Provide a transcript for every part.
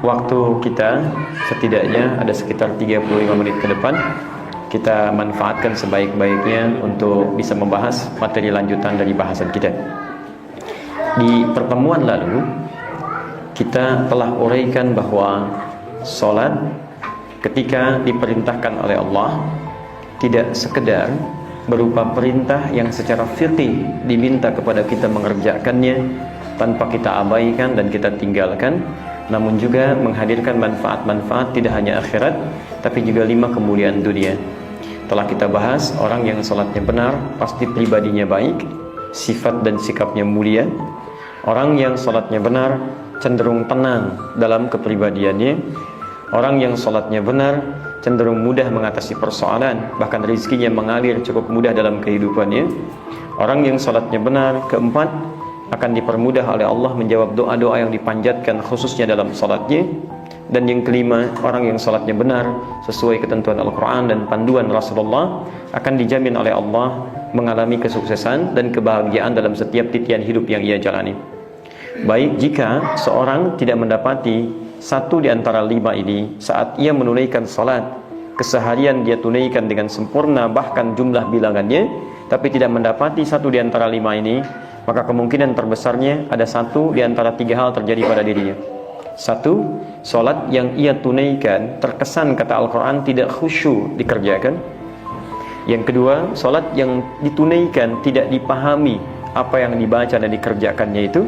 waktu kita setidaknya ada sekitar 35 menit ke depan. Kita manfaatkan sebaik-baiknya untuk bisa membahas materi lanjutan dari bahasan kita. Di pertemuan lalu kita telah uraikan bahwa sholat ketika diperintahkan oleh Allah tidak sekedar berupa perintah yang secara fiqih diminta kepada kita mengerjakannya tanpa kita abaikan dan kita tinggalkan, namun juga menghadirkan manfaat-manfaat tidak hanya akhirat tapi juga 5 kemuliaan dunia. Telah kita bahas orang yang sholatnya benar pasti pribadinya baik, sifat dan sikapnya mulia. Orang yang sholatnya benar cenderung tenang dalam kepribadiannya. Orang yang sholatnya benar cenderung mudah mengatasi persoalan, bahkan rezekinya mengalir cukup mudah dalam kehidupannya. Orang yang sholatnya benar, keempat, akan dipermudah oleh Allah menjawab doa-doa yang dipanjatkan khususnya dalam sholatnya. Dan yang kelima, orang yang sholatnya benar sesuai ketentuan Al-Quran dan panduan Rasulullah akan dijamin oleh Allah mengalami kesuksesan dan kebahagiaan dalam setiap titian hidup yang ia jalani. Baik jika seorang tidak mendapati satu di antara 5 ini saat ia menunaikan sholat, keseharian dia tunaikan dengan sempurna bahkan jumlah bilangannya, tapi tidak mendapati satu di antara 5 ini, maka kemungkinan terbesarnya ada satu di antara 3 hal terjadi pada dirinya. Satu, sholat yang ia tunaikan terkesan kata Al-Quran tidak khusyuk dikerjakan. Yang kedua, sholat yang ditunaikan tidak dipahami apa yang dibaca dan dikerjakannya itu.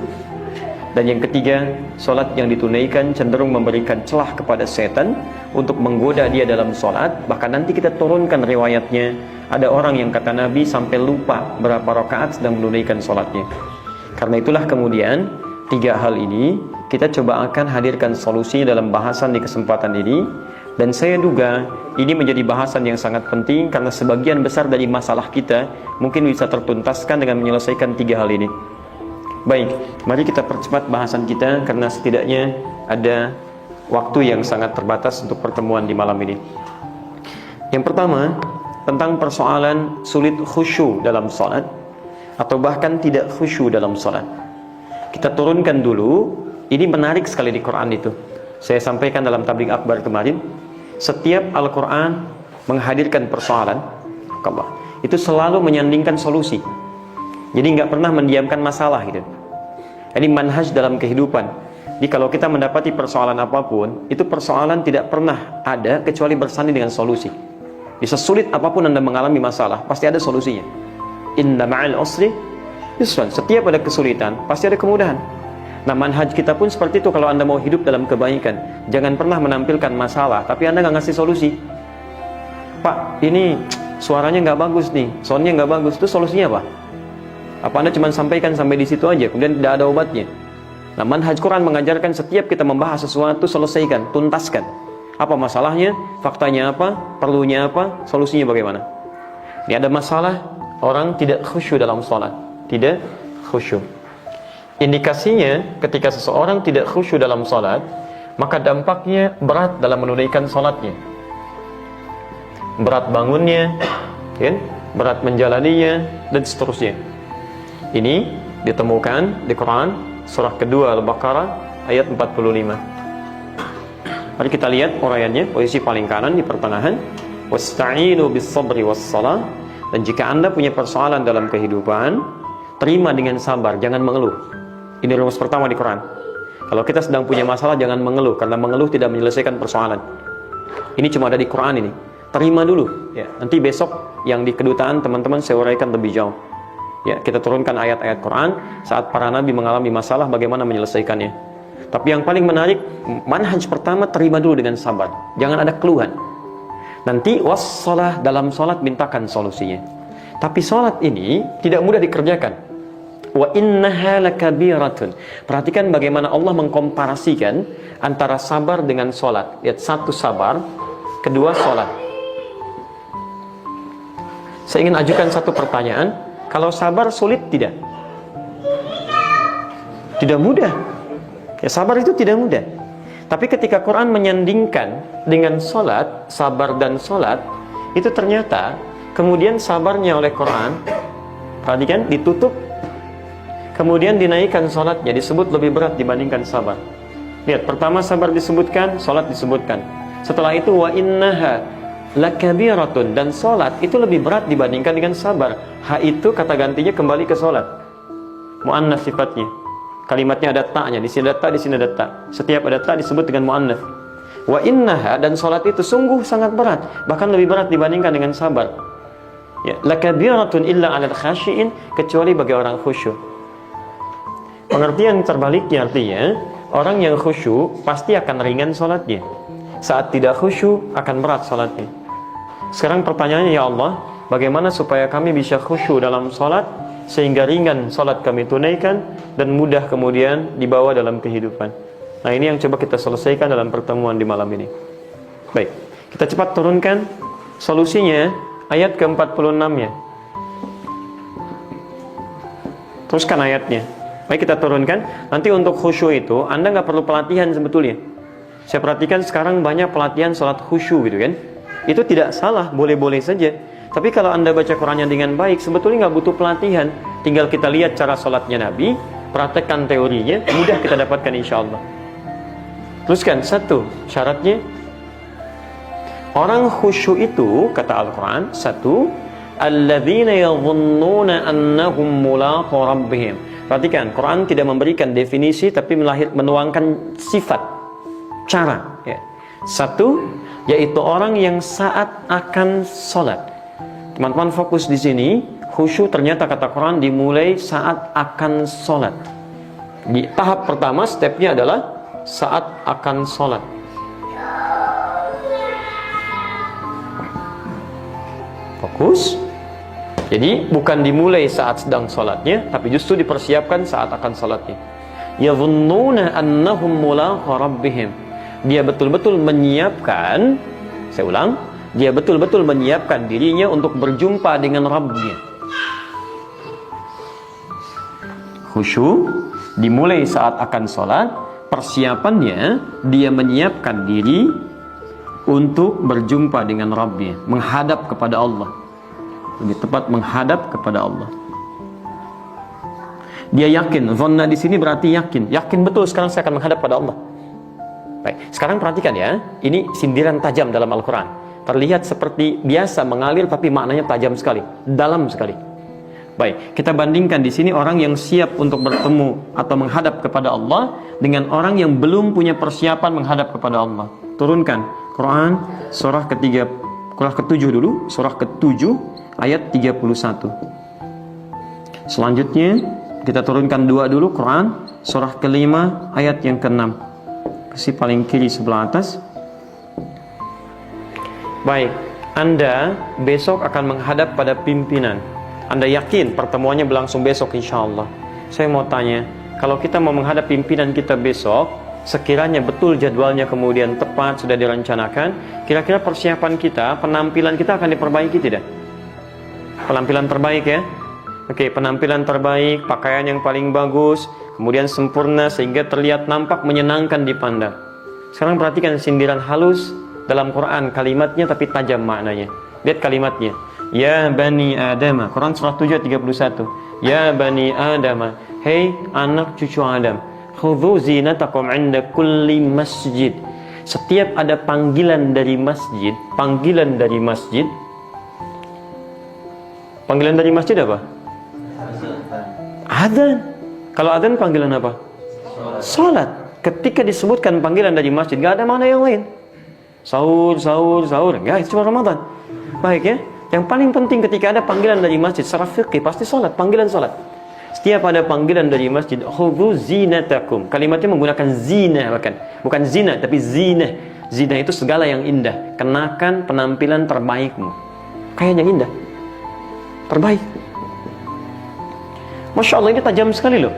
Dan yang ketiga, sholat yang ditunaikan cenderung memberikan celah kepada setan untuk menggoda dia dalam sholat. Bahkan nanti kita turunkan riwayatnya, ada orang yang kata Nabi sampai lupa berapa rakaat sedang menunaikan sholatnya. Karena itulah kemudian 3 hal ini kita coba akan hadirkan solusi dalam bahasan di kesempatan ini. Dan saya duga ini menjadi bahasan yang sangat penting karena sebagian besar dari masalah kita mungkin bisa tertuntaskan dengan menyelesaikan 3 hal ini. Baik, mari kita percepat bahasan kita karena setidaknya ada waktu yang sangat terbatas untuk pertemuan di malam ini. Yang pertama, tentang persoalan sulit khusyuk dalam sholat atau bahkan tidak khusyuk dalam sholat. Kita turunkan dulu, ini menarik sekali di Quran itu. Saya sampaikan dalam tabligh akbar kemarin, setiap Al-Quran menghadirkan persoalan, itu selalu menyandingkan solusi. Jadi nggak pernah mendiamkan masalah gitu. Ini manhaj dalam kehidupan. Jadi kalau kita mendapati persoalan apapun, itu persoalan tidak pernah ada kecuali bersanding dengan solusi. Bisa sulit apapun Anda mengalami masalah, pasti ada solusinya. Inna ma'al usri yusran. Setiap ada kesulitan, pasti ada kemudahan. Nah, manhaj kita pun seperti itu. Kalau Anda mau hidup dalam kebaikan, jangan pernah menampilkan masalah tapi Anda nggak ngasih solusi. Pak, ini suaranya nggak bagus nih, soundnya nggak bagus. Itu solusinya apa? Apa Anda cuma sampaikan sampai di situ aja, kemudian tidak ada obatnya? Nah, manhaj Quran mengajarkan setiap kita membahas sesuatu, selesaikan, tuntaskan. Apa masalahnya, faktanya apa, perlunya apa, solusinya bagaimana. Ini ada masalah, orang tidak khusyuk dalam sholat. Tidak khusyuk. Indikasinya ketika seseorang tidak khusyuk dalam sholat, maka dampaknya berat dalam menunaikan sholatnya. Berat bangunnya, berat menjalaninya, dan seterusnya. Ini ditemukan di Quran surah kedua Al-Baqarah ayat 45. Mari kita lihat uraiannya, posisi paling kanan di pertengahan. Wasta'inu bis-sabri was-shalah. Dan jika Anda punya persoalan dalam kehidupan, terima dengan sabar, jangan mengeluh. Ini rumus pertama di Quran. Kalau kita sedang punya masalah, jangan mengeluh, karena mengeluh tidak menyelesaikan persoalan. Ini cuma ada di Quran ini. Terima dulu. Ya, nanti besok yang di kedutaan teman-teman saya uraikan lebih jauh. Ya, kita turunkan ayat-ayat Quran saat para nabi mengalami masalah bagaimana menyelesaikannya. Tapi yang paling menarik, manhaj pertama terima dulu dengan sabar. Jangan ada keluhan. Nanti wassalah, dalam sholat mintakan solusinya. Tapi sholat ini tidak mudah dikerjakan. Wa innaha lakabiratun. Perhatikan bagaimana Allah mengkomparasikan antara sabar dengan sholat. Lihat, satu sabar, kedua sholat. Saya ingin ajukan satu pertanyaan. Kalau sabar sulit tidak? Tidak mudah. Ya, sabar itu tidak mudah. Tapi ketika Quran menyandingkan dengan sholat, sabar dan sholat, itu ternyata kemudian sabarnya oleh Quran, perhatikan, ditutup, kemudian dinaikkan sholatnya, disebut lebih berat dibandingkan sabar. Lihat, pertama sabar disebutkan, salat disebutkan. Setelah itu wa innaha lakabiratun, dan salat itu lebih berat dibandingkan dengan sabar. Ha itu kata gantinya kembali ke salat. Muannas sifatnya. Kalimatnya ada ta'nya, di sini ada ta, di sini ada ta. Setiap ada ta disebut dengan muannas. Wa innaha, dan salat itu sungguh sangat berat, bahkan lebih berat dibandingkan dengan sabar. Ya, lakabiratun illa 'alal khashiin, kecuali bagi orang khusyuk. Pengertian terbaliknya artinya, orang yang khusyuk pasti akan ringan salatnya. Saat tidak khusyuk akan berat salatnya. Sekarang pertanyaannya, ya Allah, bagaimana supaya kami bisa khusyuk dalam salat sehingga ringan salat kami tunaikan dan mudah kemudian dibawa dalam kehidupan. Nah, ini yang coba kita selesaikan dalam pertemuan di malam ini. Baik, kita cepat turunkan solusinya ayat ke-46-nya. Teruskan ayatnya. Baik, kita turunkan. Nanti untuk khusyuk itu Anda nggak perlu pelatihan sebetulnya. Saya perhatikan sekarang banyak pelatihan salat khusyuk gitu kan. Itu tidak salah, boleh-boleh saja. Tapi kalau Anda baca Qurannya dengan baik, sebetulnya nggak butuh pelatihan. Tinggal kita lihat cara salatnya Nabi, praktekkan teorinya, mudah kita dapatkan insya Allah. Teruskan, satu syaratnya, orang khusyuk itu, kata Al-Quran, satu, alladzina yadhunnuna annahum mulaqu rabbihim. Perhatikan, Quran tidak memberikan definisi, tapi menuangkan sifat, cara. Ya. Satu, yaitu orang yang saat akan sholat. Teman-teman fokus di sini, khusyuk ternyata kata Quran dimulai saat akan sholat. Di tahap pertama, stepnya adalah saat akan sholat. Fokus. Jadi bukan dimulai saat sedang sholatnya, tapi justru dipersiapkan saat akan sholatnya. Yadhunnuna annahum mulaqu rabbihim. Dia betul-betul menyiapkan, saya ulang, dia betul-betul menyiapkan dirinya untuk berjumpa dengan Rabbnya. Khusyuk dimulai saat akan sholat, persiapannya dia menyiapkan diri untuk berjumpa dengan Rabbnya, menghadap kepada Allah. Lebih tepat menghadap kepada Allah. Dia yakin, dhanna di sini berarti yakin. Yakin betul sekarang saya akan menghadap pada Allah. Baik, sekarang perhatikan ya. Ini sindiran tajam dalam Al-Quran. Terlihat seperti biasa mengalir, tapi maknanya tajam sekali, dalam sekali. Baik, kita bandingkan di sini orang yang siap untuk bertemu atau menghadap kepada Allah dengan orang yang belum punya persiapan menghadap kepada Allah. Turunkan Quran surah ketiga, surah ke-7 dulu, surah ke-7 ayat 31. Selanjutnya kita turunkan 2 dulu, Quran surah ke-5 ayat yang ke-6. Sisi paling kiri sebelah atas. Baik, Anda besok akan menghadap pada pimpinan. Anda yakin pertemuannya berlangsung besok insya Allah. Saya mau tanya, kalau kita mau menghadap pimpinan kita besok, sekiranya betul jadwalnya kemudian tepat, sudah direncanakan, kira-kira persiapan kita, penampilan kita akan diperbaiki tidak? Penampilan terbaik ya. Oke, penampilan terbaik, pakaian yang paling bagus, kemudian sempurna sehingga terlihat nampak menyenangkan dipandang. Sekarang perhatikan sindiran halus dalam Quran, kalimatnya tapi tajam maknanya. Lihat kalimatnya. Ya bani Adam, Quran surah 7 ayat 31. Ya bani Adam, hei anak cucu Adam, khudhu zinatakum 'inda kulli masjid. Setiap ada panggilan dari masjid, panggilan dari masjid. Panggilan dari masjid apa? Adzan. Kalau adzan panggilan apa? Salat. Ketika disebutkan panggilan dari masjid, gak ada mana yang lain. Sahur, sahur, sahur. Enggak, itu cuma Ramadan. Baik ya. Yang paling penting ketika ada panggilan dari masjid secara fikih pasti salat, panggilan salat. Setiap ada panggilan dari masjid, khudhu zinatakum. Kalimatnya menggunakan zina bahkan. Bukan zina, tapi zina. Zina itu segala yang indah. Kenakan penampilan terbaikmu. Kayaknya indah. Terbaik. Masya Allah, ini tajam sekali loh.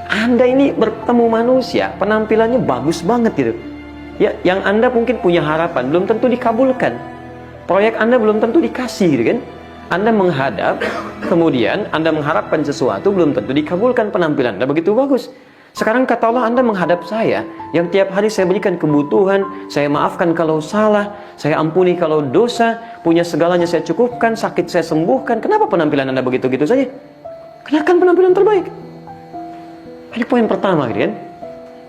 Anda ini bertemu manusia, penampilannya bagus banget gitu. Ya, yang Anda mungkin punya harapan, belum tentu dikabulkan. Proyek Anda belum tentu dikasih gitu kan. Anda menghadap, kemudian Anda mengharapkan sesuatu, belum tentu dikabulkan penampilan Anda begitu bagus. Sekarang kata Allah, Anda menghadap saya, yang tiap hari saya berikan kebutuhan, saya maafkan kalau salah, saya ampuni kalau dosa, punya segalanya saya cukupkan, sakit saya sembuhkan. Kenapa penampilan Anda begitu-gitu saja? Kenakan penampilan terbaik. Ini poin pertama gitu kan.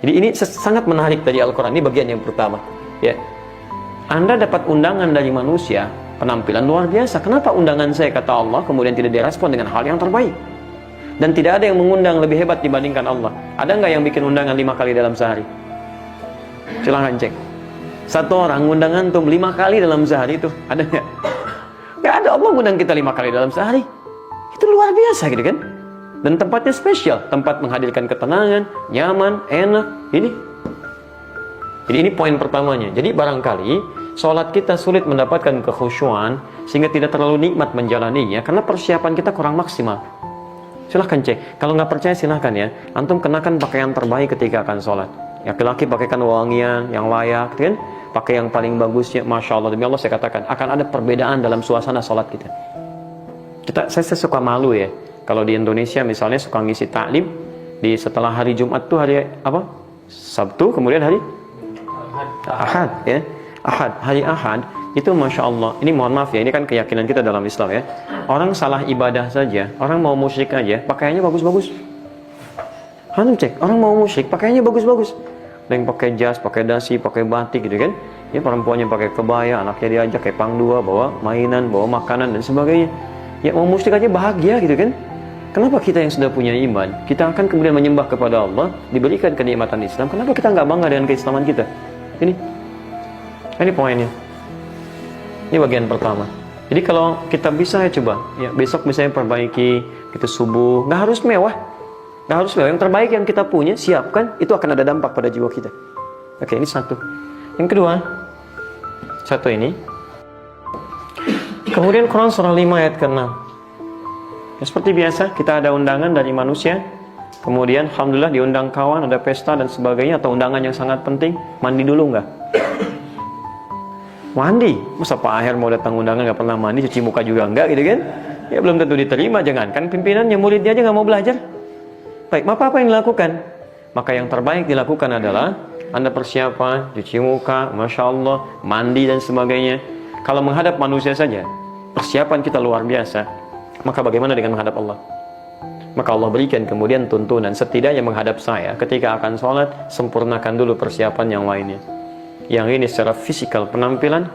Jadi ini sangat menarik dari Al-Quran. Ini bagian yang pertama. Ya, Anda dapat undangan dari manusia, penampilan luar biasa. Kenapa undangan saya, kata Allah, kemudian tidak direspon dengan hal yang terbaik? Dan tidak ada yang mengundang lebih hebat dibandingkan Allah. Ada nggak yang bikin undangan 5 kali dalam sehari? Silahkan cek. Satu orang undang antum 5 kali dalam sehari itu ada nggak? Nggak ada. Allah undang kita 5 kali dalam sehari. Itu luar biasa gitu kan? Dan tempatnya spesial, tempat menghadirkan ketenangan, nyaman, enak. Jadi ini poin pertamanya. Jadi barangkali sholat kita sulit mendapatkan kekhusyuan sehingga tidak terlalu nikmat menjalaninya karena persiapan kita kurang maksimal. Silahkan cek. Kalau nggak percaya silahkan ya. Antum kenakan pakaian terbaik ketika akan sholat. Laki-laki pakaikan wangian yang layak, kan? Pakai yang paling bagusnya. Masya Allah, demi Allah saya katakan akan ada perbedaan dalam suasana sholat kita. Saya suka malu ya. Kalau di Indonesia misalnya suka ngisi taklim di setelah hari Jumat tuh hari apa? Sabtu, kemudian hari Ahad ya. Hari Ahad itu Masya Allah, ini mohon maaf ya, ini kan keyakinan kita dalam Islam ya. Orang salah ibadah saja, orang mau musyrik aja, pakaiannya bagus-bagus. Hanum cek, orang mau musyrik, pakaiannya bagus-bagus. Ada yang pakai jas, pakai dasi, pakai batik gitu kan. Ya perempuannya pakai kebaya, anaknya diajak kayak pangdua, bawa mainan, bawa makanan dan sebagainya. Ya mau musyrik aja bahagia gitu kan. Kenapa kita yang sudah punya iman, kita akan kemudian menyembah kepada Allah, diberikan kenikmatan Islam, kenapa kita nggak bangga dengan keislaman kita? Ini poinnya. Ini bagian pertama. Jadi kalau kita bisa ya coba, ya besok misalnya perbaiki, kita subuh, nggak harus mewah, yang terbaik yang kita punya siapkan, itu akan ada dampak pada jiwa kita. Oke, ini satu. Yang kedua, satu ini. Kemudian Quran surah 5 ayat ke-6. Ya, seperti biasa kita ada undangan dari manusia, kemudian alhamdulillah diundang kawan, ada pesta dan sebagainya, atau undangan yang sangat penting, mandi dulu nggak? Mandi, masa Pak Aher mau datang undangan nggak pernah mandi, cuci muka juga nggak gitu kan? Ya belum tentu diterima, jangankan pimpinannya, muridnya aja nggak mau belajar. Baik, apa yang dilakukan? Maka yang terbaik dilakukan adalah Anda persiapan, cuci muka, Masya Allah, mandi dan sebagainya. Kalau menghadap manusia saja, persiapan kita luar biasa, maka bagaimana dengan menghadap Allah? Maka Allah berikan kemudian tuntunan, setidaknya menghadap saya ketika akan sholat, sempurnakan dulu persiapan yang lainnya. Yang ini secara fisikal penampilan,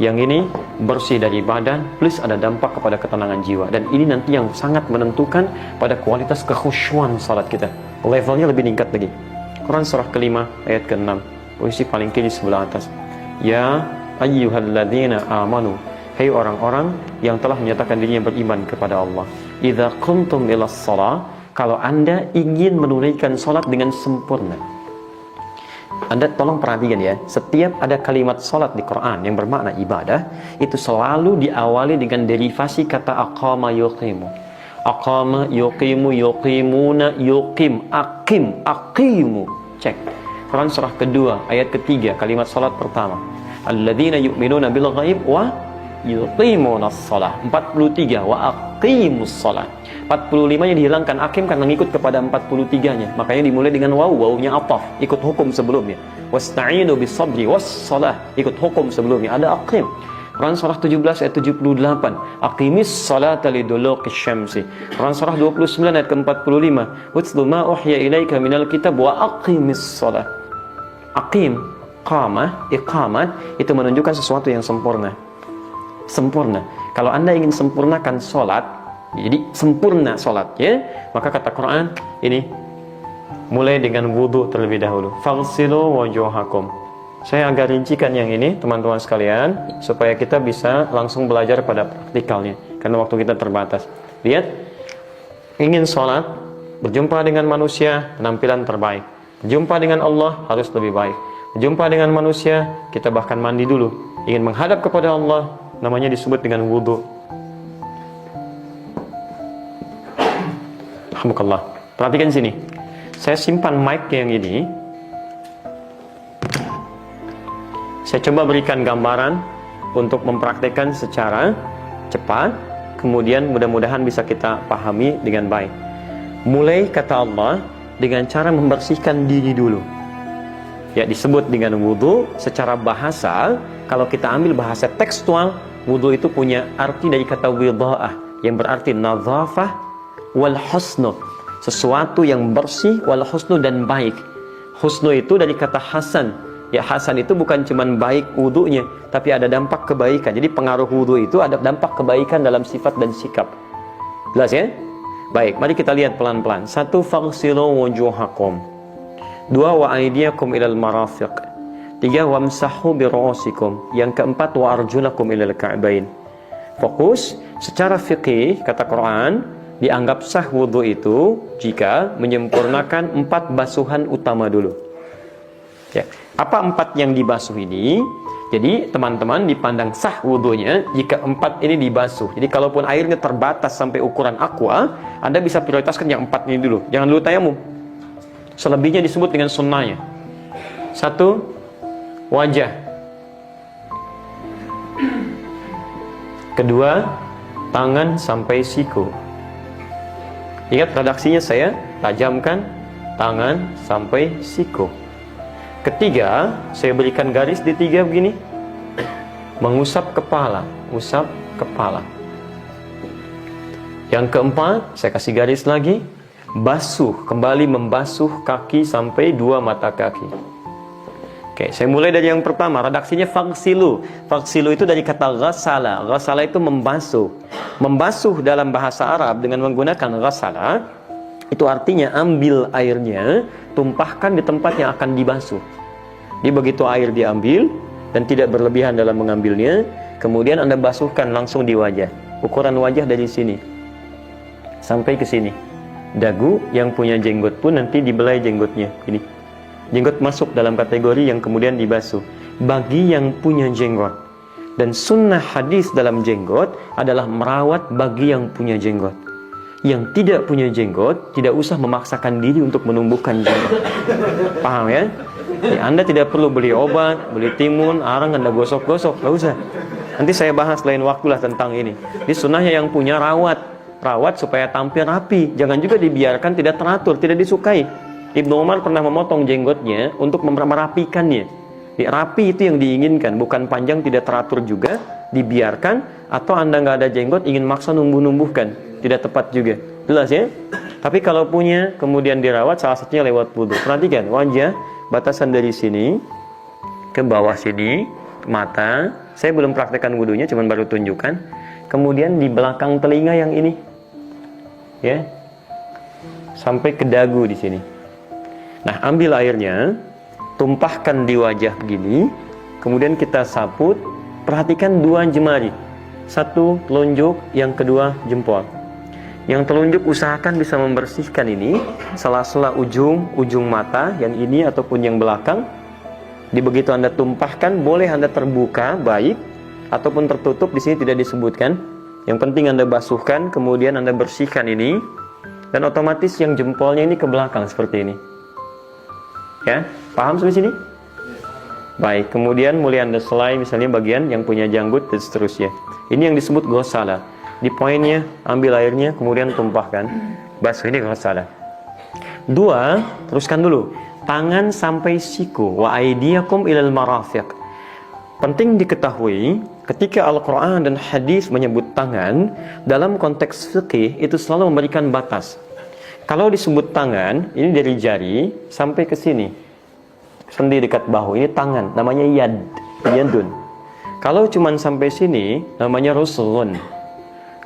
yang ini bersih dari badan, plus ada dampak kepada ketenangan jiwa. Dan ini nanti yang sangat menentukan pada kualitas kekhusyuan salat kita. Levelnya lebih meningkat lagi. Quran surah ke-5 ayat ke-6, posisi paling kiri sebelah atas. Ya ayyuhalladzina amanu, hai orang-orang yang telah menyatakan dirinya beriman kepada Allah. Idza qumtum ilas shalah, kalau Anda ingin menunaikan salat dengan sempurna. Anda tolong perhatikan ya, setiap ada kalimat salat di Quran yang bermakna ibadah, itu selalu diawali dengan derivasi kata aqama yuqimu. Aqama yuqimu, yuqimuna, yuqim, aqim, aqimu. Cek. Quran surah kedua, ayat ketiga, kalimat salat pertama. Alladzina yu'minuna bil ghaib wa yuqimunas shalah. 43, wa aqimus shalah. 45-nya dihilangkan akim karena ngikut kepada 43-nya. Makanya dimulai dengan wawunya ataf, ikut hukum sebelumnya. Wasta'inu bis sabri was shalah, ikut hukum sebelumnya. Ada aqim. Quran surah 17 ayat 78. Aqimis salata liduluqis syamsi. Quran surah 29 ayat ke-45. Watlu ma uhya ilaika minal kitab wa aqimis shalah. Aqim, qamah, iqamat itu menunjukkan sesuatu yang sempurna. Sempurna. Kalau Anda ingin sempurnakan salat, jadi sempurna salatnya, maka kata Quran ini mulai dengan wudu terlebih dahulu. Faghsilu wujuhakum. Saya agak rincikan yang ini teman-teman sekalian supaya kita bisa langsung belajar pada praktikalnya karena waktu kita terbatas. Lihat, ingin salat, berjumpa dengan manusia, penampilan terbaik. Berjumpa dengan Allah harus lebih baik. Berjumpa dengan manusia, kita bahkan mandi dulu. Ingin menghadap kepada Allah, namanya disebut dengan wudu. Alhamdulillah. Perhatikan sini. Saya simpan mic yang ini. Saya coba berikan gambaran untuk mempraktekkan secara cepat. Kemudian mudah-mudahan bisa kita pahami dengan baik. Mulai kata Allah dengan cara membersihkan diri dulu. Ya, disebut dengan wudu. Secara bahasa, kalau kita ambil bahasa tekstual, wudu itu punya arti dari kata widha'ah, yang berarti nadhafah wal husnu, sesuatu yang bersih, wal husnu dan baik. Husnu itu dari kata hasan. Ya, hasan itu bukan cuman baik wudunya, tapi ada dampak kebaikan. Jadi pengaruh wudu itu ada dampak kebaikan dalam sifat dan sikap. Jelas ya? Baik, mari kita lihat pelan-pelan. 1, faghsilu wujuhakum. 2, wa aydiyakum ilal marafiq. 3, wamsahu bi ru'usikum. Yang keempat, wa arjulakum ilal ka'bain. Fokus, secara fikih kata Quran, dianggap sah wudu itu jika menyempurnakan 4 basuhan utama dulu. Ya, apa 4 yang dibasuh ini? Jadi teman-teman dipandang sah wudunya jika 4 ini dibasuh. Jadi kalaupun airnya terbatas sampai ukuran aqua, Anda bisa prioritaskan yang 4 ini dulu. Jangan dulu tayamum. Selebihnya disebut dengan sunnahnya. 1, wajah. 2, tangan sampai siku. Ingat redaksinya saya tajamkan tangan sampai siku. 3, saya berikan garis di 3 begini. Mengusap kepala, usap kepala. Yang keempat, saya kasih garis lagi. Basuh, kembali membasuh kaki sampai 2 mata kaki. Oke, saya mulai dari yang pertama. Redaksinya faghsilu. Faghsilu itu dari kata ghassala. Ghassala itu membasuh. Membasuh dalam bahasa Arab dengan menggunakan ghassala itu artinya ambil airnya, tumpahkan di tempat yang akan dibasuh. Jadi begitu air diambil dan tidak berlebihan dalam mengambilnya, kemudian Anda basuhkan langsung di wajah. Ukuran wajah dari sini sampai ke sini. Dagu yang punya jenggot pun nanti dibelai jenggotnya. Ini. Jenggot masuk dalam kategori yang kemudian dibasuh. Bagi yang punya jenggot. Dan sunnah hadis dalam jenggot adalah merawat bagi yang punya jenggot. Yang tidak punya jenggot tidak usah memaksakan diri untuk menumbuhkan jenggot. Paham ya? Ya, Anda tidak perlu beli obat, beli timun, arang Anda gosok-gosok, nggak usah. Nanti saya bahas lain waktulah tentang ini. Di sunnahnya yang punya rawat supaya tampil rapi. Jangan juga dibiarkan tidak teratur, tidak disukai. Ibnu Umar pernah memotong jenggotnya untuk merapikannya. Rapi itu yang diinginkan, bukan panjang tidak teratur juga, dibiarkan. Atau Anda nggak ada jenggot, ingin maksa numbuh-numbuhkan, tidak tepat juga. Jelas ya? Tapi kalau punya, kemudian dirawat, salah satunya lewat wudu. Perhatikan, wajah, batasan dari sini, ke bawah sini, mata. Saya belum praktekkan wudunya, cuman baru tunjukkan. Kemudian di belakang telinga yang ini. Ya. Sampai ke dagu di sini. Nah, ambil airnya, tumpahkan di wajah begini, kemudian kita saput. Perhatikan 2 jemari, 1 telunjuk, yang kedua jempol. Yang telunjuk usahakan bisa membersihkan ini sela-sela ujung mata, yang ini ataupun yang belakang. Di begitu Anda tumpahkan, boleh Anda terbuka baik ataupun tertutup, di sini tidak disebutkan. Yang penting Anda basuhkan, kemudian Anda bersihkan ini, dan otomatis yang jempolnya ini ke belakang seperti ini. Ya, paham sampai sini? Baik, kemudian mulai Anda selai misalnya bagian yang punya janggut dan seterusnya. Ini yang disebut ghassala. Di poinnya, ambil airnya, kemudian tumpahkan. Basuh, ini ghassala. 2, teruskan dulu. Tangan sampai siku. Wa aydiyakum ilal marafiq. Penting diketahui, ketika Al-Quran dan hadis menyebut tangan, dalam konteks fikih itu selalu memberikan batas. Kalau disebut tangan, ini dari jari sampai ke sini, sendi dekat bahu, ini tangan, namanya yadun. Kalau cuma sampai sini, namanya rusulun.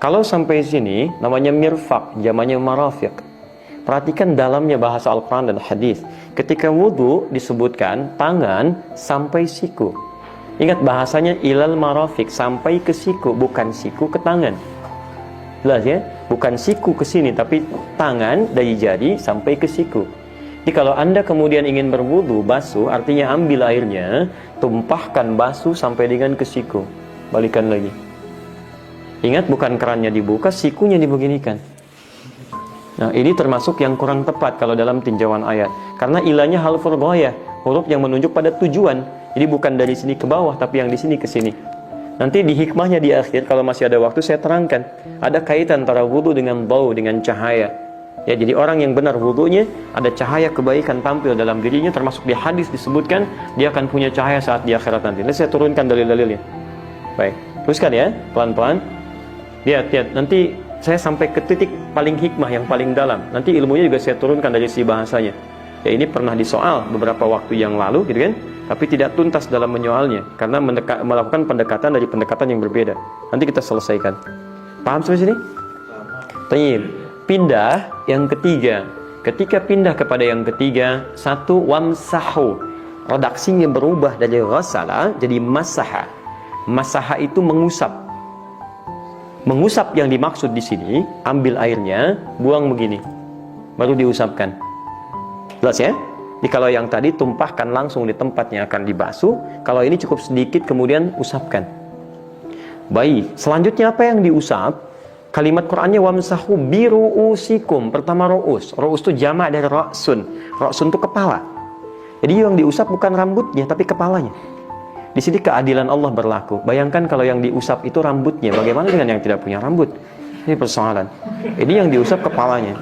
Kalau sampai sini, namanya mirfaq, jamannya marafiq. Perhatikan dalamnya bahasa Al-Quran dan hadis. Ketika wudu disebutkan tangan sampai siku. Ingat bahasanya ilal marafiq, sampai ke siku, bukan siku ke tangan. Jelas ya? Bukan siku ke sini, tapi tangan dari jari sampai ke siku. Jadi kalau Anda kemudian ingin berwudu, basuh, artinya ambil airnya, tumpahkan basuh sampai dengan ke siku. Balikan lagi. Ingat, bukan kerannya dibuka, sikunya dibeginikan. Nah, ini termasuk yang kurang tepat kalau dalam tinjauan ayat. Karena ilahnya halful ghayah, huruf yang menunjuk pada tujuan. Jadi bukan dari sini ke bawah, tapi yang di sini ke sini. Nanti di hikmahnya di akhir, kalau masih ada waktu saya terangkan. Ada kaitan antara wudu dengan bau, dengan cahaya. Ya, jadi orang yang benar wudunya, ada cahaya kebaikan tampil dalam dirinya, termasuk di hadis disebutkan dia akan punya cahaya saat di akhirat nanti. Nanti saya turunkan dalil-dalilnya. Baik, teruskan ya, pelan-pelan. Lihat, nanti saya sampai ke titik paling hikmah yang paling dalam. Nanti ilmunya juga saya turunkan dari si bahasanya. Ya ini pernah disoal beberapa waktu yang lalu gitu kan, tapi tidak tuntas dalam menyoalnya karena melakukan pendekatan dari pendekatan yang berbeda. Nanti kita selesaikan. Paham sampai sini? Baik. Pindah yang ketiga. Ketika pindah kepada yang ketiga, satu wamsahu. Redaksinya berubah dari ghasala jadi masaha. Masaha itu mengusap. Mengusap yang dimaksud di sini, ambil airnya, buang begini, baru diusapkan. Jelas ya? Jadi kalau yang tadi tumpahkan langsung di tempatnya akan dibasuh, kalau ini cukup sedikit kemudian usapkan. Baik, selanjutnya apa yang diusap? Kalimat Qur'annya wamsahu biru'usikum. Pertama ru'us. Ru'us itu jamak dari ra'sun. Ra'sun itu kepala. Jadi yang diusap bukan rambutnya tapi kepalanya. Di sini keadilan Allah berlaku. Bayangkan kalau yang diusap itu rambutnya, bagaimana dengan yang tidak punya rambut? Ini persoalan. Ini yang diusap kepalanya.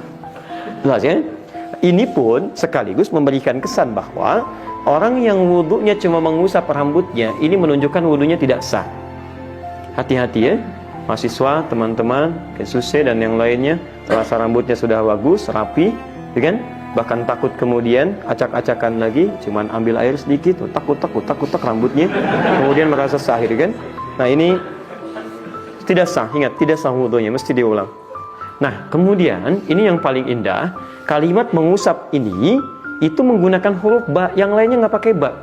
Jelas ya? Ini pun sekaligus memberikan kesan bahwa orang yang wudunya cuma mengusap rambutnya, ini menunjukkan wudunya tidak sah. Hati-hati ya, mahasiswa, teman-teman, Kensusi dan yang lainnya, terasa rambutnya sudah bagus, rapi, kan? Bahkan takut kemudian acak-acakan lagi, cuman ambil air sedikit, takut rambutnya, kemudian merasa sah, kan? Nah ini tidak sah, ingat, tidak sah wudunya, mesti diulang. Nah kemudian ini yang paling indah, kalimat mengusap ini itu menggunakan huruf ba, yang lainnya nggak pakai ba.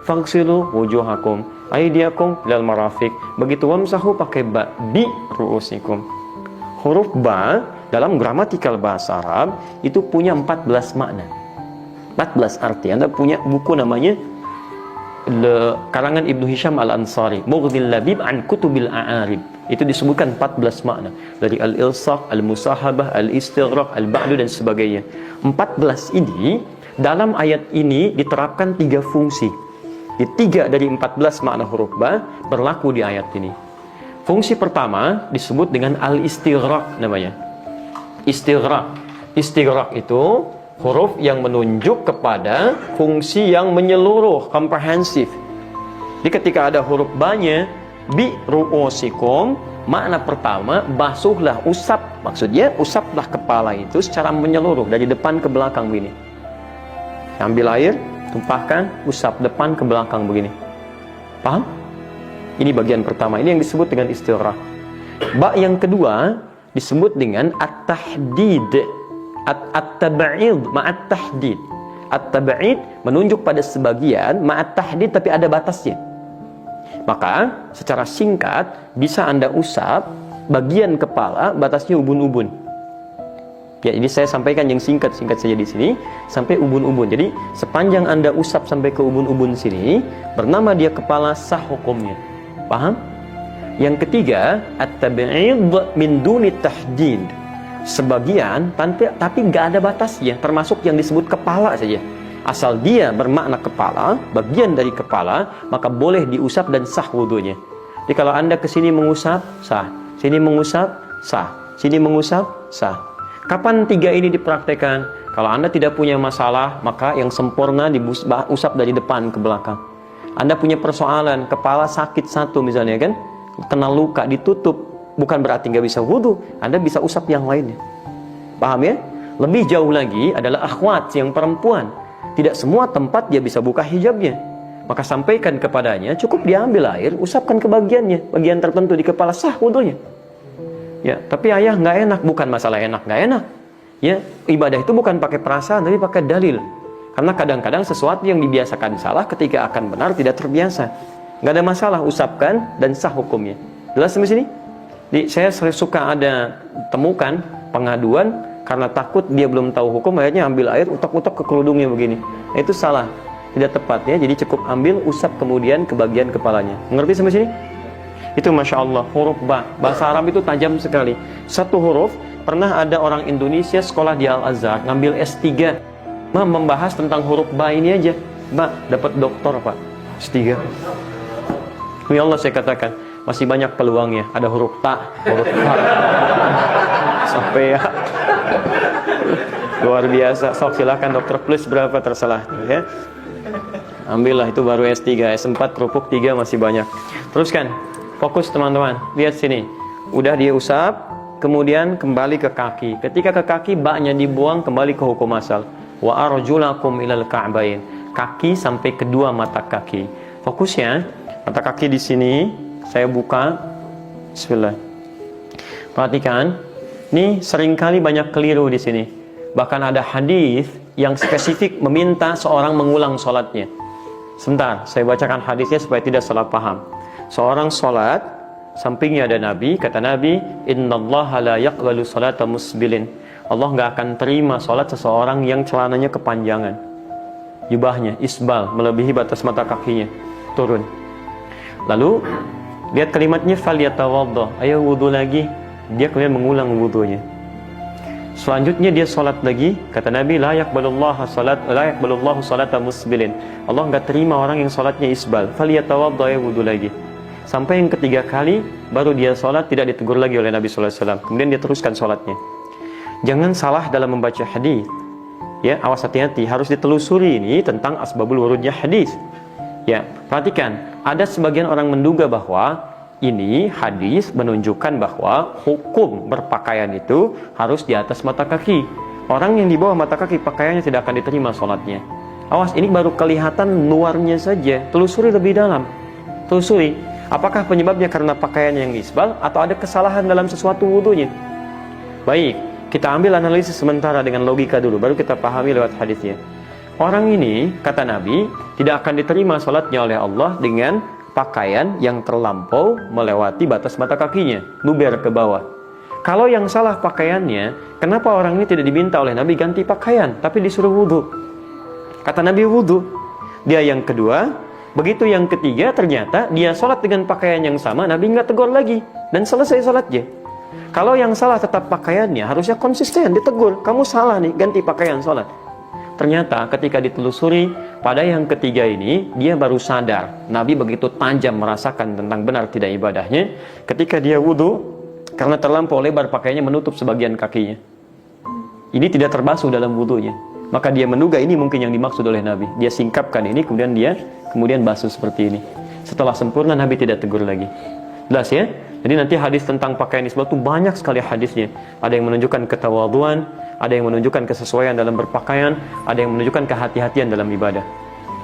Fagsilu wujuhakum aydiyakum ilal marafiq. Begitu wamsahu pakai ba, bi ru'usikum. Huruf ba dalam gramatikal bahasa Arab itu punya 14 makna, 14 arti. Anda punya buku namanya karangan Ibnu Hisham Al-Ansari, Mughnil Labib an Kutubil A'arib. Itu disebutkan 14 makna, dari al-ilsaq, al-musahabah, al-istighraq, al-ba'du dan sebagainya. 14 ini dalam ayat ini diterapkan 3 fungsi. Di 3 dari 14 makna huruf ba berlaku di ayat ini. Fungsi pertama disebut dengan al-istighraq namanya. Istighraq. Istighraq itu huruf yang menunjuk kepada fungsi yang menyeluruh, komprehensif. Jadi ketika ada huruf ba-nya, bi ru'usikum, makna pertama, basuhlah, usap. Maksudnya, usaplah kepala itu secara menyeluruh, dari depan ke belakang begini. Ambil air, tumpahkan, usap depan ke belakang begini. Paham? Ini bagian pertama, ini yang disebut dengan istighraq. Ba yang kedua disebut dengan at-tahdid. At-tab'id ma'at tahdid. At-tab'id menunjuk pada sebagian, ma'at tahdid tapi ada batasnya. Maka secara singkat bisa Anda usap bagian kepala, batasnya ubun-ubun. Ya, ini saya sampaikan yang singkat-singkat saja di sini sampai ubun-ubun. Jadi sepanjang Anda usap sampai ke ubun-ubun sini, bernama dia kepala, sah hukumnya. Paham? Yang ketiga, at-tab'id min duni tahdid. Sebagian tapi nggak ada batasnya, termasuk yang disebut kepala saja. Asal dia bermakna kepala, bagian dari kepala, maka boleh diusap dan sah wudunya. Jadi kalau Anda kesini mengusap, sah. Sini mengusap, sah. Sini mengusap, sah. Kapan 3 ini dipraktekkan? Kalau Anda tidak punya masalah, maka yang sempurna diusap dari depan ke belakang. Anda punya persoalan, kepala sakit satu misalnya kan, kena luka, ditutup, bukan berarti nggak bisa wudu. Anda bisa usap yang lainnya. Paham ya? Lebih jauh lagi adalah akhwat yang perempuan. Tidak semua tempat dia bisa buka hijabnya. Maka sampaikan kepadanya, cukup diambil air, usapkan ke bagiannya, bagian tertentu di kepala, sah wudunya. Ya, tapi ayah nggak enak, bukan masalah enak nggak enak. Ya, ibadah itu bukan pakai perasaan, tapi pakai dalil. Karena kadang-kadang sesuatu yang dibiasakan salah ketika akan benar tidak terbiasa. Nggak ada masalah, usapkan dan sah hukumnya. Jelas sampai sini? Jadi saya suka ada temukan pengaduan karena takut dia belum tahu hukum, akhirnya ambil air, utak-utak ke kerudungnya begini. Nah, itu salah, tidak tepat ya. Jadi cukup ambil, usap kemudian ke bagian kepalanya. Mengerti sampai sini? Itu Masya Allah, huruf ba. Bahasa Arab itu tajam sekali. Satu huruf, pernah ada orang Indonesia sekolah di Al-Azhar, ngambil S3. Membahas tentang huruf ba ini aja. Ba, dapat doktor Pak. S3. Ya Allah saya katakan, masih banyak peluangnya. Ada huruf ta, huruf ta. Sampai ya. Luar biasa. Sok silakan dokter plus berapa terserah ya. Ambillah, itu baru S3, S4 kerupuk 3 masih banyak. Teruskan. Fokus teman-teman, lihat sini. Udah diusap, kemudian kembali ke kaki. Ketika ke kaki, baknya dibuang, kembali ke hukum asal. wa arjulakum ilal ka'bain. Kaki sampai kedua mata kaki. Fokus ya. Mata kaki di sini saya buka. Bismillah. Perhatikan. Ini seringkali banyak keliru di sini. Bahkan ada hadis yang spesifik meminta seorang mengulang sholatnya. Sebentar, saya bacakan hadisnya supaya tidak salah paham. Seorang sholat, sampingnya ada Nabi. Kata Nabi, innallaha la yaqbalu sholata musbilin. Allah nggak akan terima sholat seseorang yang celananya kepanjangan. Jubahnya isbal, melebihi batas mata kakinya, turun. Lalu lihat kalimatnya, falyatawaddo, ayo wudu lagi. Dia kemudian mengulang wudunya. Selanjutnya dia sholat lagi. Kata Nabi, la yaqbalullahu sholata musbilin. Allah nggak terima orang yang sholatnya isbal. Falyatawaddo, ayo wudu lagi. Sampai yang ketiga kali baru dia sholat, tidak ditegur lagi oleh Nabi SAW. Kemudian dia teruskan sholatnya. Jangan salah dalam membaca hadis. Ya, awas hati-hati, harus ditelusuri ini tentang asbabul wurudnya hadis. Ya, perhatikan, ada sebagian orang menduga bahwa ini hadis menunjukkan bahwa hukum berpakaian itu harus di atas mata kaki. Orang yang di bawah mata kaki pakaiannya tidak akan diterima sholatnya. Awas, ini baru kelihatan luarnya saja. Telusuri lebih dalam. Telusuri, apakah penyebabnya karena pakaian yang isbal atau ada kesalahan dalam sesuatu wudunya. Baik, kita ambil analisis sementara dengan logika dulu, baru kita pahami lewat hadisnya. Orang ini, kata Nabi, tidak akan diterima sholatnya oleh Allah dengan pakaian yang terlampau melewati batas mata kakinya, luber ke bawah. Kalau yang salah pakaiannya, kenapa orang ini tidak diminta oleh Nabi ganti pakaian, tapi disuruh wudu? Kata Nabi wudu. Dia yang kedua, begitu yang ketiga ternyata dia sholat dengan pakaian yang sama, Nabi nggak tegur lagi dan selesai sholatnya. Kalau yang salah tetap pakaiannya, harusnya konsisten ditegur, kamu salah nih, ganti pakaian sholat. Ternyata ketika ditelusuri pada yang ketiga ini, dia baru sadar. Nabi begitu tajam merasakan tentang benar tidak ibadahnya ketika dia wudhu, karena terlampau lebar pakaiannya menutup sebagian kakinya. Ini tidak terbasuh dalam wudhunya. Maka dia menduga ini mungkin yang dimaksud oleh Nabi. Dia singkapkan ini, kemudian basuh seperti ini. Setelah sempurna, Nabi tidak tegur lagi. Jelas ya? Jadi nanti hadis tentang pakaian isbal itu banyak sekali hadisnya. Ada yang menunjukkan ketawaduan, ada yang menunjukkan kesesuaian dalam berpakaian, ada yang menunjukkan kehati-hatian dalam ibadah.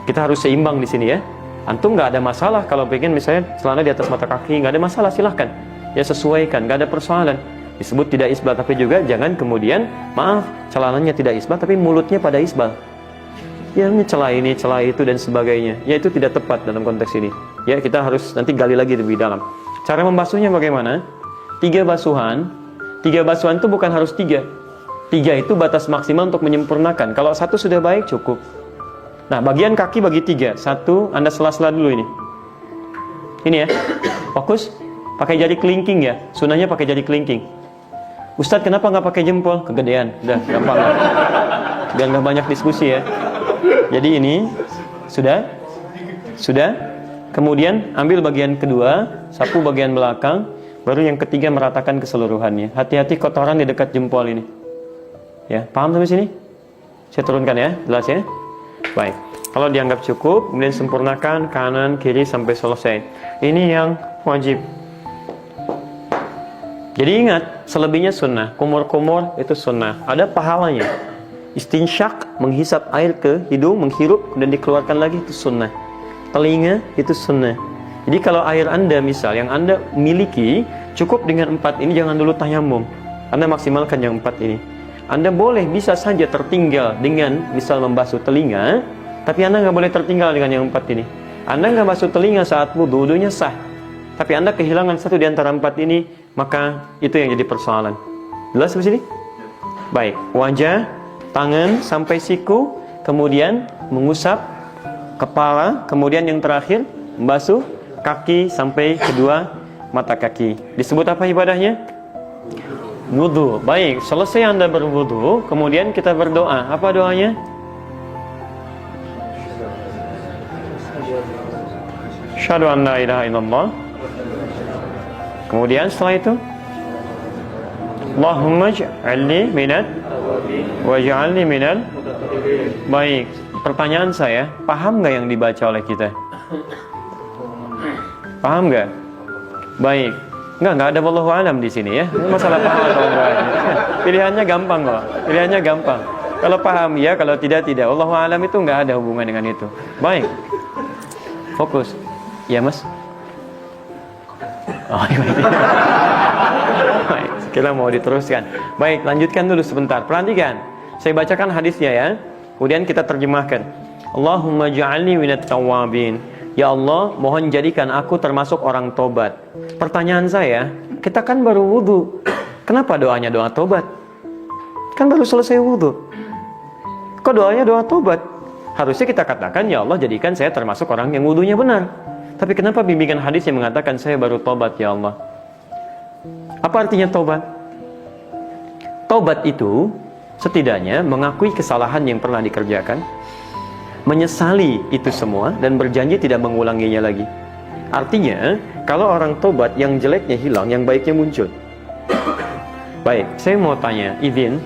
Kita harus seimbang di sini ya. Antum nggak ada masalah kalau pengen misalnya celana di atas mata kaki, nggak ada masalah, silahkan. Ya sesuaikan, nggak ada persoalan. Disebut tidak isbal, tapi juga jangan kemudian, maaf, celananya tidak isbal, tapi mulutnya pada isbal. Ya ini celah ini, celah itu dan sebagainya. Ya itu tidak tepat dalam konteks ini. Ya kita harus nanti gali lagi lebih dalam. Cara membasuhnya bagaimana? 3 basuhan. 3 basuhan itu bukan harus 3. 3 itu batas maksimal untuk menyempurnakan. Kalau 1 sudah baik cukup. Nah, bagian kaki bagi 3. 1, Anda sela-sela dulu ini. Ini ya. Fokus. Pakai jari kelingking ya. Sunahnya pakai jari kelingking. Ustadz kenapa nggak pakai jempol? Kegedean. Udah, gampang. Biar nggak banyak diskusi ya. Jadi ini sudah. Kemudian ambil bagian kedua, sapu bagian belakang, baru yang ketiga meratakan keseluruhannya. Hati-hati kotoran di dekat jempol ini. Ya, paham sampai sini? Saya turunkan ya, jelas ya? Baik. Kalau dianggap cukup, kemudian sempurnakan kanan kiri sampai selesai. Ini yang wajib. Jadi ingat, selebihnya sunnah. Kumur-kumur itu sunnah. Ada pahalanya. Istinsyak, menghisap air ke hidung, menghirup dan dikeluarkan lagi, itu sunnah. Telinga itu sunnah. Jadi kalau air Anda misal yang Anda miliki cukup dengan 4 ini, jangan dulu tayamum. Anda maksimalkan yang 4 ini. Anda boleh bisa saja tertinggal dengan misal membasuh telinga, tapi Anda nggak boleh tertinggal dengan yang 4 ini. Anda nggak basuh telinga saat wudu, wudunya sah. Tapi Anda kehilangan 1 di antara 4 ini, maka itu yang jadi persoalan. Jelas sampai sini? Baik, wajah, tangan sampai siku, kemudian mengusap kepala, kemudian yang terakhir membasuh kaki sampai kedua mata kaki. Disebut apa ibadahnya? Wudu. Baik, selesai Anda berwudu, kemudian kita berdoa. Apa doanya? Asyhadu an la ilaha illallah. Kemudian setelah itu, Allahumma ij'alni minal waj'alni minal. Baik. Pertanyaan saya, paham nggak yang dibaca oleh kita? Paham nggak? Baik. Nggak ada wallahu alam di sini ya. Ini masalah paham atau enggak. Pilihannya gampang kok. Pilihannya gampang. Kalau paham ya, kalau tidak tidak. Wallahu a'lam, itu nggak ada hubungan dengan itu. Baik. Fokus. Ya, Mas. Oh, baik. Kita mau diteruskan. Baik, lanjutkan dulu sebentar. Perhatikan. Saya bacakan hadisnya ya. Kemudian kita terjemahkan. Allahumma ja'alni minat tawwabin. Ya Allah, mohon jadikan aku termasuk orang tobat. Pertanyaan saya, kita kan baru wudu. Kenapa doanya doa tobat? Kan baru selesai wudu. Kok doanya doa tobat? Harusnya kita katakan, ya Allah jadikan saya termasuk orang yang wudunya benar. Tapi kenapa bimbingan hadis yang mengatakan saya baru tobat ya Allah? Apa artinya tobat? Tobat itu setidaknya mengakui kesalahan yang pernah dikerjakan, menyesali itu semua, dan berjanji tidak mengulanginya lagi. Artinya, kalau orang tobat, yang jeleknya hilang, yang baiknya muncul. Baik, saya mau tanya, izin,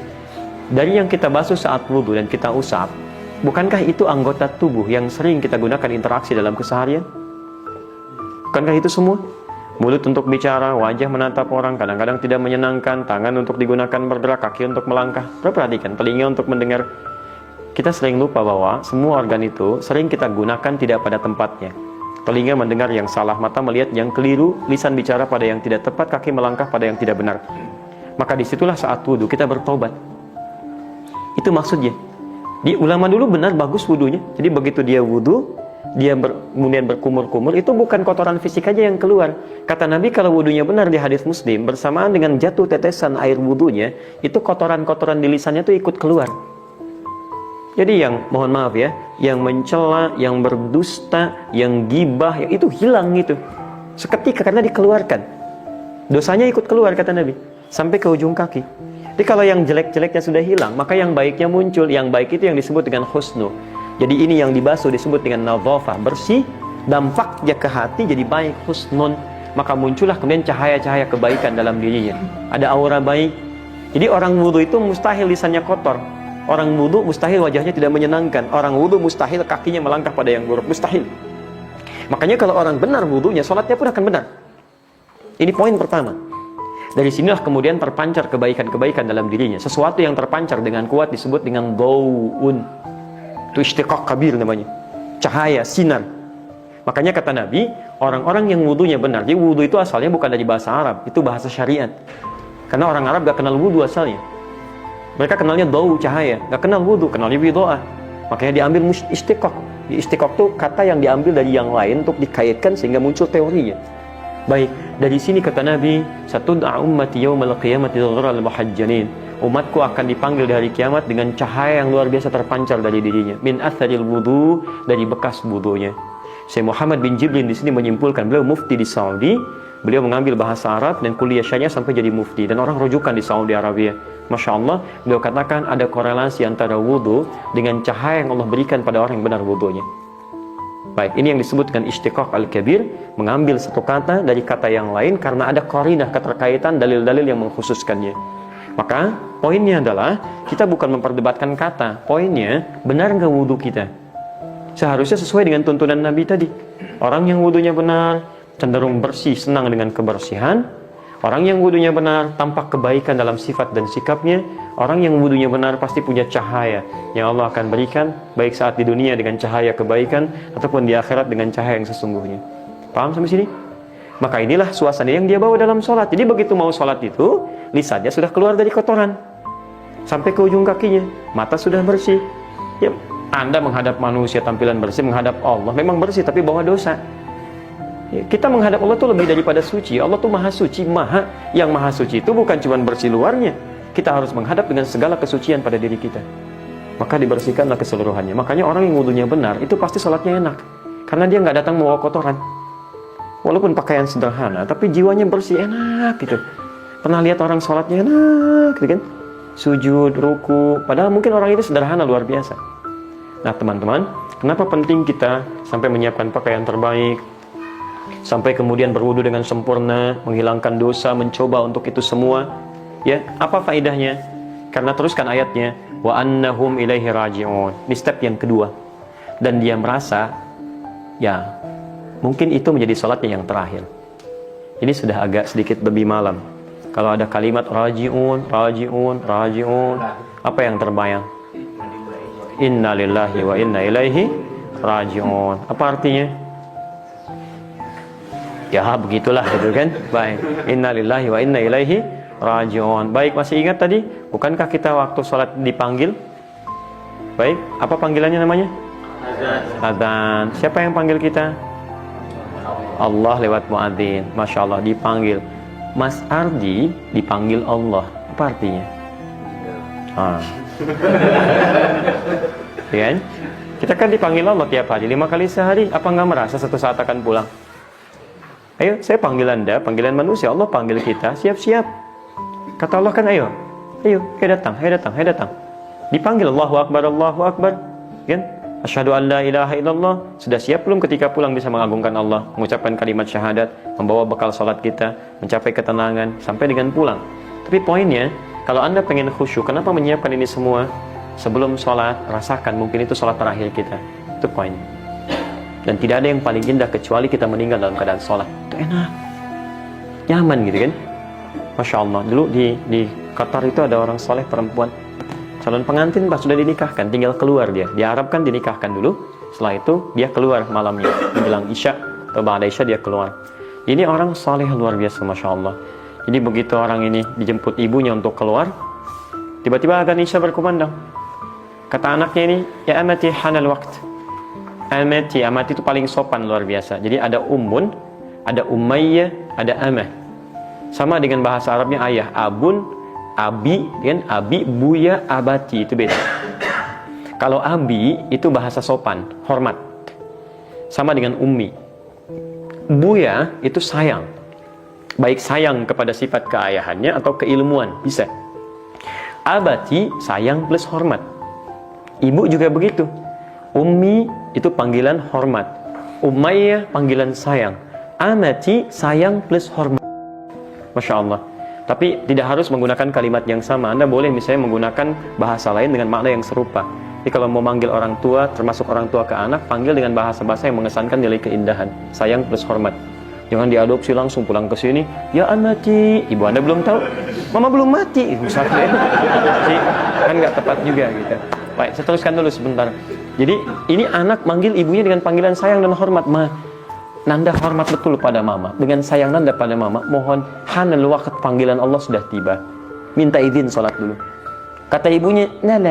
dari yang kita basuh saat wudu dan kita usap, bukankah itu anggota tubuh yang sering kita gunakan interaksi dalam keseharian? Bukankah itu semua? Mulut untuk bicara, wajah menatap orang, kadang-kadang tidak menyenangkan, tangan untuk digunakan bergerak, kaki untuk melangkah. Perhatikan, telinga untuk mendengar. Kita sering lupa bahwa semua organ itu sering kita gunakan tidak pada tempatnya. Telinga mendengar yang salah, mata melihat yang keliru, lisan bicara pada yang tidak tepat, kaki melangkah pada yang tidak benar. Maka disitulah saat wudu kita bertobat. Itu maksudnya. Di ulama dulu benar bagus wudunya. Jadi begitu dia wudu, dia kemudian berkumur-kumur, itu bukan kotoran fisik aja yang keluar. Kata Nabi kalau wudunya benar di hadis Muslim, bersamaan dengan jatuh tetesan air wudunya, itu kotoran-kotoran di lisannya itu ikut keluar. Jadi yang, mohon maaf ya, yang mencela, yang berdusta, yang gibah, yang itu hilang gitu. Seketika karena dikeluarkan. Dosanya ikut keluar kata Nabi, sampai ke ujung kaki. Jadi kalau yang jelek-jeleknya sudah hilang, maka yang baiknya muncul. Yang baik itu yang disebut dengan husnu. Jadi ini yang dibasuh disebut dengan nadhafah, bersih, dampaknya ke hati jadi baik, husnun. Maka muncullah kemudian cahaya-cahaya kebaikan dalam dirinya. Ada aura baik. Jadi orang wudu itu mustahil lisannya kotor. Orang wudu mustahil wajahnya tidak menyenangkan. Orang wudu mustahil kakinya melangkah pada yang buruk. Mustahil. Makanya kalau orang benar wudunya, sholatnya pun akan benar. Ini poin pertama. Dari sinilah kemudian terpancar kebaikan-kebaikan dalam dirinya. Sesuatu yang terpancar dengan kuat disebut dengan dawun. Itu istiqaq kabir namanya. Cahaya, sinar. Makanya kata Nabi, orang-orang yang wudunya benar. Jadi wudu itu asalnya bukan dari bahasa Arab. Itu bahasa syariat. Karena orang Arab gak kenal wudu asalnya. Mereka kenalnya dawu, cahaya, gak kenal wudu, kenalnya bidoa. Makanya diambil istiqaq. Di istiqaq itu kata yang diambil dari yang lain untuk dikaitkan sehingga muncul teorinya. Baik, dari sini kata Nabi, satud'a ummati yaumal qiyamati dhurral muhajjalin. Umatku akan dipanggil di hari kiamat dengan cahaya yang luar biasa terpancar dari dirinya. Min atharil wudu, dari bekas wudunya. Syekh Muhammad bin Jibril di sini menyimpulkan, beliau mufti di Saudi. Beliau mengambil bahasa Arab dan kuliah syariah sampai jadi mufti. Dan orang rujukan di Saudi Arabia. Masya Allah, beliau katakan ada korelasi antara wudu dengan cahaya yang Allah berikan pada orang yang benar wudunya. Baik, ini yang disebut dengan istiqaq al-kabir, mengambil satu kata dari kata yang lain karena ada qarinah, keterkaitan, dalil-dalil yang mengkhususkannya. Maka poinnya adalah kita bukan memperdebatkan kata. Poinnya, benar nggak wudu kita? Seharusnya sesuai dengan tuntunan Nabi tadi. Orang yang wudunya benar cenderung bersih, senang dengan kebersihan. Orang yang wudunya benar tampak kebaikan dalam sifat dan sikapnya. Orang yang wudunya benar pasti punya cahaya yang Allah akan berikan, baik saat di dunia dengan cahaya kebaikan ataupun di akhirat dengan cahaya yang sesungguhnya. Paham sampai sini? Maka inilah suasana yang dia bawa dalam sholat. Jadi begitu mau sholat itu, lisannya sudah keluar dari kotoran sampai ke ujung kakinya, mata sudah bersih. Ya, Anda menghadap manusia tampilan bersih, menghadap Allah memang bersih tapi bawa dosa. Ya, kita menghadap Allah itu lebih daripada suci. Allah itu maha suci, yang maha suci itu bukan cuma bersih luarnya. Kita harus menghadap dengan segala kesucian pada diri kita. Maka dibersihkanlah keseluruhannya. Makanya orang yang wudunya benar itu pasti sholatnya enak, karena dia nggak datang membawa kotoran. Walaupun pakaian sederhana, tapi jiwanya bersih, enak gitu. Pernah lihat orang sholatnya enak gitu kan? Sujud, ruku, padahal mungkin orang itu sederhana luar biasa. Nah teman-teman, kenapa penting kita sampai menyiapkan pakaian terbaik, sampai kemudian berwudu dengan sempurna, menghilangkan dosa, mencoba untuk itu semua. Ya, apa faedahnya? Karena teruskan ayatnya, wa annahum ilaihi raji'un. Ini step yang kedua. Dan dia merasa, ya, mungkin itu menjadi salatnya yang terakhir. Ini sudah agak sedikit lebih malam. Kalau ada kalimat raji'un, raji'un, raji'un, apa yang terbayang? Inna lillahi wa inna ilaihi raji'un. Apa artinya? Ya begitulah gitu kan. Baik. Inna lillahi wa inna ilaihi raji'un. Baik, masih ingat tadi? Bukankah kita waktu sholat dipanggil? Baik, apa panggilannya namanya? Azan. Siapa yang panggil kita? Allah lewat muadzin. Masya Allah, dipanggil. Mas Ardi dipanggil Allah. Apa artinya? Ya kan? Kita kan dipanggil Allah tiap hari, 5 kali sehari. Apa nggak merasa satu saat akan pulang? Ayo, saya panggil Anda, panggilan manusia. Allah panggil kita, siap-siap. Kata Allah kan, ayo datang. Dipanggil Allahu Akbar. Kan? Asyhadu an la ilaha illallah. Sudah siap belum ketika pulang bisa mengagungkan Allah, mengucapkan kalimat syahadat, membawa bekal salat kita, mencapai ketenangan sampai dengan pulang. Tapi poinnya, kalau Anda pengen khusyuk, kenapa menyiapkan ini semua? Sebelum sholat, rasakan mungkin itu sholat terakhir kita. Itu poinnya. Dan tidak ada yang paling indah kecuali kita meninggal dalam keadaan sholat. Itu enak, nyaman gitu kan. Masya Allah. Dulu di Qatar itu ada orang soleh perempuan, calon pengantin pas sudah dinikahkan, tinggal keluar dia. Diharapkan dinikahkan dulu. Setelah itu dia keluar malamnya, menjelang Isya atau ba'da Isya dia keluar. Ini orang soleh luar biasa, Masya Allah. Jadi begitu orang ini dijemput ibunya untuk keluar, tiba-tiba adzan Isya berkumandang. Kata anaknya ini, ya amati hanal waqt. Amati itu paling sopan luar biasa. Jadi ada ummun, ada umayyah, ada amah. Sama dengan bahasa Arabnya ayah, abun, abi, kan? Abi, buya, abati, itu beda. Kalau abi itu bahasa sopan, hormat. Sama dengan ummi. Buya itu sayang. Baik sayang kepada sifat keayahannya atau keilmuan, bisa. Abati sayang plus hormat. Ibu juga begitu. Ummi itu panggilan hormat. Umayyah panggilan sayang. Amati sayang plus hormat. Masya Allah. Tapi tidak harus menggunakan kalimat yang sama. Anda boleh misalnya menggunakan bahasa lain dengan makna yang serupa. Jadi kalau mau manggil orang tua, termasuk orang tua ke anak, panggil dengan bahasa-bahasa yang mengesankan nilai keindahan. Sayang plus hormat. Jangan diadopsi langsung pulang ke sini. Ya amati, ibu Anda belum tahu, mama belum mati. Misalnya, kan nggak tepat juga gitu. Baik, saya teruskan dulu sebentar. Jadi ini anak manggil ibunya dengan panggilan sayang dan hormat. Nanda hormat betul pada mama. Dengan sayang Nanda pada mama, mohon hanal waqt, panggilan Allah sudah tiba. Minta izin sholat dulu. Kata ibunya, la,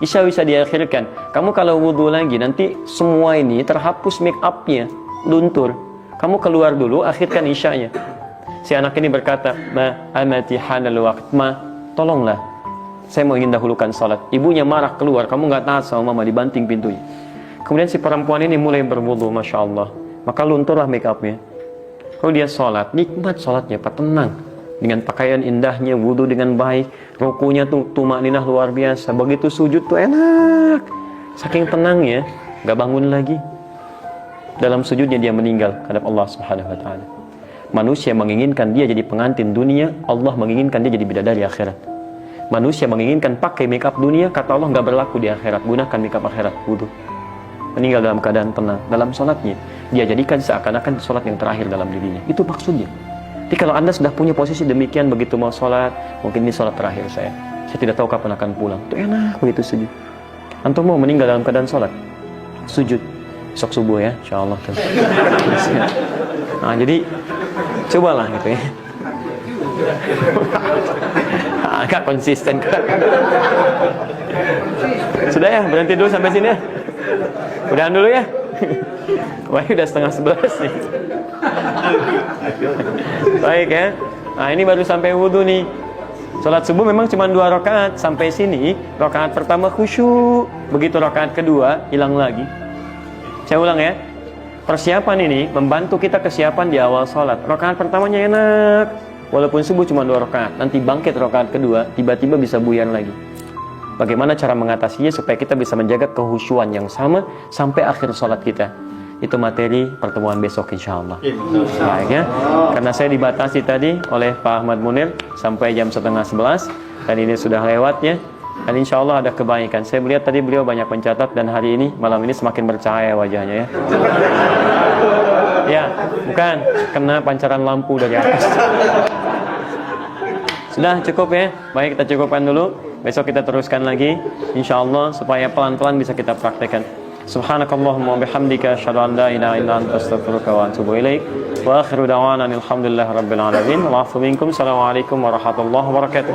Isya bisa diakhirkan. Kamu kalau wudhu lagi, nanti semua ini terhapus make up-nya, luntur. Kamu keluar dulu, akhirkan Isyanya. Si anak ini berkata, ma amati hanal waqt, tolonglah, saya mau ingin dahulukan sholat. Ibunya marah keluar, kamu nggak taat sama mama, dibanting pintunya. Kemudian si perempuan ini mulai berwudhu, Masya Allah. Maka lunturlah make up-nya. Kalau dia sholat, nikmat sholatnya, tenang. Dengan pakaian indahnya, wudhu dengan baik. Rukunya tuh tumakninah luar biasa. Begitu sujud tuh enak. Saking tenangnya, gak bangun lagi. Dalam sujudnya dia meninggal hadap Allah Subhanahu wa ta'ala. Manusia menginginkan dia jadi pengantin dunia, Allah menginginkan dia jadi bidadari akhirat. Manusia menginginkan pakai make up dunia, kata Allah gak berlaku di akhirat. Gunakan make up akhirat, wudhu. Meninggal dalam keadaan tenang. Dalam sholatnya, dia jadikan seakan-akan sholat yang terakhir dalam dirinya. Itu maksudnya. Jadi kalau Anda sudah punya posisi demikian, begitu mau sholat, mungkin ini sholat terakhir saya tidak tahu kapan akan pulang. Itu enak begitu sujud. Antum mau meninggal dalam keadaan sholat, sujud besok subuh ya, insyaallah. Nah, jadi cobalah gitu ya. Agak konsisten. Sudah ya, berhenti dulu sampai sini ya. Udahan dulu ya. Wah, udah 10:30 nih. Baik ya. Nah, ini baru sampai wudhu nih. Sholat subuh memang cuma 2 rakaat. Sampai sini, rakaat pertama khusyuk. Begitu rakaat kedua, hilang lagi. Saya ulang ya. Persiapan ini membantu kita kesiapan di awal sholat. Rakaat pertamanya enak. Walaupun subuh cuma 2 rakaat. Nanti bangkit rakaat kedua, tiba-tiba bisa buyar lagi. Bagaimana cara mengatasinya supaya kita bisa menjaga kehusyuan yang sama sampai akhir sholat kita. Itu materi pertemuan besok insyaallah. Baik ya. Karena saya dibatasi tadi oleh Pak Ahmad Munir sampai jam 10:30 dan ini sudah lewat ya. Dan insyaallah ada kebaikan. Saya melihat tadi beliau banyak mencatat dan hari ini malam ini semakin bercahaya wajahnya ya. Ya, bukan kena pancaran lampu dari atas. Sudah cukup ya? Baik, kita cukupkan dulu. Besok kita teruskan lagi insyaallah supaya pelan-pelan bisa kita praktekkan. Subhanakallahumma wa bihamdika asyhadu an la ilaha illa anta astaghfiruka wa atubu ilaik. Wa akhiru da'wana alhamdulillahi rabbil alamin. Wa afu minkum. Assalamualaikum warahmatullahi wabarakatuh.